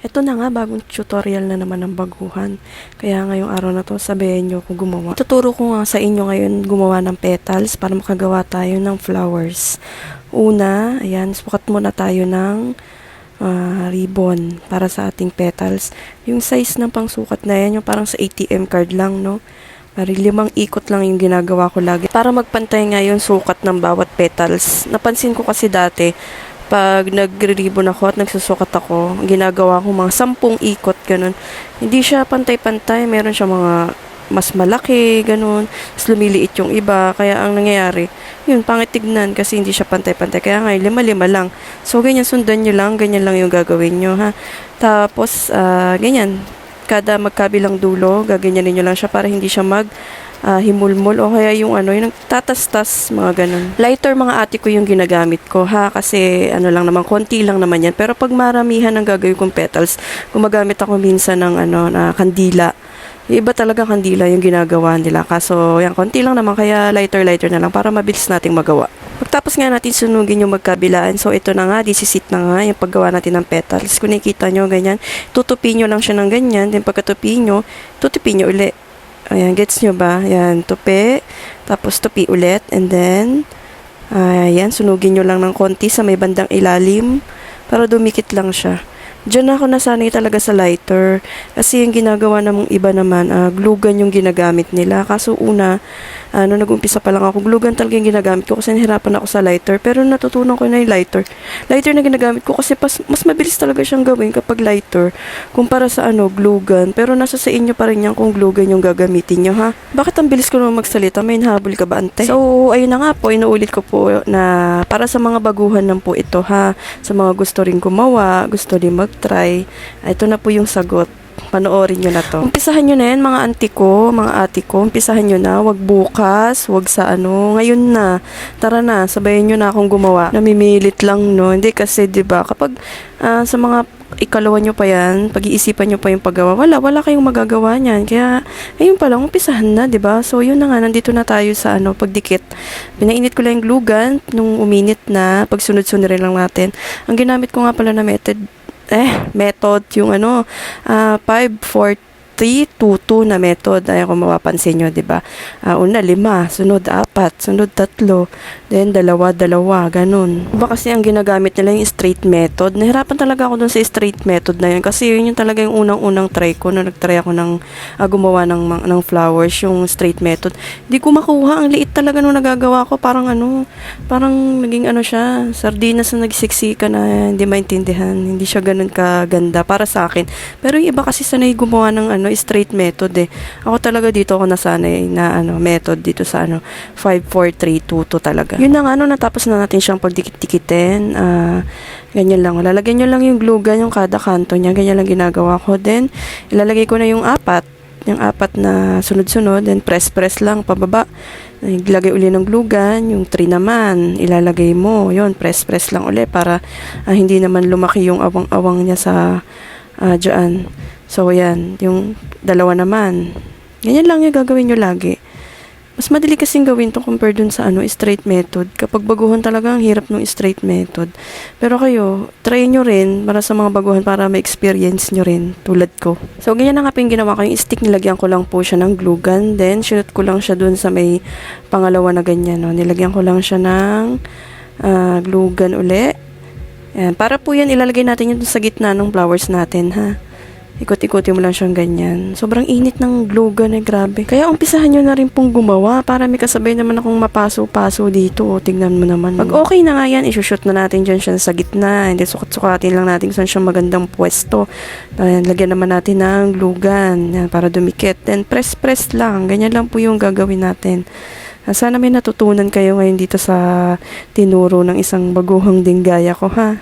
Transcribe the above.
Ito na nga, bagong tutorial na naman ng baguhan. Kaya ngayong araw na to, sabayan nyo kung gumawa. Tuturo ko nga sa inyo ngayon gumawa ng petals para makagawa tayo ng flowers. Una, ayan, sukat muna tayo ng ribbon para sa ating petals. Yung size ng pangsukat na yan, yung parang sa ATM card lang, no? Pari 5 ikot lang yung ginagawa ko lagi. Para magpantay nga yung sukat ng bawat petals. Napansin ko kasi dati, pag nagre-ribbon ako at nagsusukat ako, ginagawa ko mga 10 ikot, ganun. Hindi siya pantay-pantay, meron siya mga mas malaki, ganun. Mas lumiliit yung iba, kaya ang nangyayari, yun, pangit tignan kasi hindi siya pantay-pantay. Kaya nga, 5-5 lang. So, ganyan, sundan nyo lang, ganyan lang yung gagawin nyo, ha. Tapos, ganyan, kada magkabilang dulo, gaganyanin nyo lang siya para hindi siya himulmul o kaya yung yung tatas-tas, mga ganun. Lighter mga ate ko yung ginagamit ko, ha, kasi lang naman, konti lang naman yan. Pero pag maramihan ang gagawin kong petals, gumagamit ako minsan ng na kandila. Yung iba talaga kandila yung ginagawa nila. Kaso, yan, konti lang naman, kaya lighter na lang para mabilis nating magawa. Pagtapos nga natin sunugin yung magkabilaan, so ito na nga, disisit na nga yung paggawa natin ng petals. Kung nakikita nyo, ganyan, tutupi nyo lang siya ng ganyan, then pagkatupi nyo, tutupi nyo uli. Ayan, gets nyo ba? Ayan, tupi, tapos tupi ulit, and then, ayan, sunugin nyo lang ng konti sa may bandang ilalim, para dumikit lang siya. Diyan ako nasanay talaga sa lighter. Kasi yung ginagawa ng iba naman, glue gun yung ginagamit nila. Kaso una, nag-umpisa pa lang ako, glue gun talaga yung ginagamit ko kasi nahirapan ako sa lighter. Pero natutunan ko na yung lighter. Lighter na ginagamit ko kasi mas mabilis talaga siyang gawin kapag lighter kumpara sa glue gun. Pero nasa sa inyo pa rin yan kung glue gun yung gagamitin nyo, ha? Bakit ang bilis ko naman magsalita? May nahabol ka ba, ante? So, ayun na nga po, inuulit ko po na para sa mga baguhan lang po ito, ha? Sa mga gusto rin gumawa, gusto rin mag-try. Ito na po yung sagot. Panoorin nyo na to. Umpisahan nyo na yan, mga auntie ko, mga ate ko. Umpisahan nyo na. Wag bukas, wag sa ngayon na. Tara na, sabayan nyo na akong gumawa. Namimilit lang, no? Hindi kasi, diba, kapag sa mga ikalawa nyo pa yan, pag-iisipan nyo pa yung paggawa, wala kayong magagawa niyan. Kaya, ayun pa lang, umpisahan na, diba? So, yun na nga, nandito na tayo sa pagdikit. Pinainit ko lang yung glue gun, nung uminit na, pagsunod-sunod rin lang natin. Ang ginamit ko nga pala na method yung 5, 4, 3, 2, 2 na method. Ayan kung mapapansin nyo, diba? Una, 5, sunod 4, sunod 3, then 2, 2, ganun. Diba kasi ang ginagamit nila yung straight method. Nahirapan talaga ako dun sa straight method na yun kasi yun yung talaga yung unang-unang try ko nung nag-try ako ng gumawa ng flowers, yung straight method. Hindi ko makuha. Ang liit talaga nung nagagawa ko. Parang naging siya, sardinas na nagsiksika na hindi maintindihan. Hindi siya ganun kaganda para sa akin. Pero yung iba kasi sanay gumawa ng straight method eh. Ako talaga dito ako nasanay na method dito sa 5, 4, 3, 2, 2 talaga. Yun na nga, natapos na natin siyang pagdikit-dikitin. Ganyan lang. Lalagyan nyo lang yung glue gun, yung kada kanto niya. Ganyan lang ginagawa ko. Then, ilalagay ko na yung 4. Yung 4 na sunod-sunod. Then, press lang pababa. Ilalagay uli ng glue gun. Yung 3 naman, ilalagay mo. Yun, press lang uli para hindi naman lumaki yung awang-awang niya sa dyan. So, yan. Yung 2 naman. Ganyan lang yung gagawin nyo lagi. Mas madali kasing gawin to compare dun sa straight method. Kapag baguhan talaga, ang hirap ng straight method. Pero kayo, try nyo rin para sa mga baguhan para ma-experience nyo rin, tulad ko. So, ganyan na nga po yung ginawa ko. Yung stick, nilagyan ko lang po siya ng glue gun. Then, sinut ko lang siya dun sa may pangalawa na ganyan. No? Nilagyan ko lang siya ng glue gun uli. Yan. Para po yan, ilalagay natin yun sa gitna ng flowers natin, ha? Ikot-ikuti mo lang siyang ganyan. Sobrang init ng glue gun, grabe. Kaya umpisahan nyo na rin pong gumawa para may kasabay naman akong mapaso-paso dito. Tignan mo naman. Pag okay na nga yan, isushoot na natin dyan siya sa gitna. Hindi, sukat-sukatin lang natin saan siya magandang pwesto. Ayan, lagyan naman natin ng glue gun. Yan, para dumikit. Then, press lang. Ganyan lang po yung gagawin natin. Sana may natutunan kayo ngayon dito sa tinuro ng isang baguhang dinggaya ko, ha?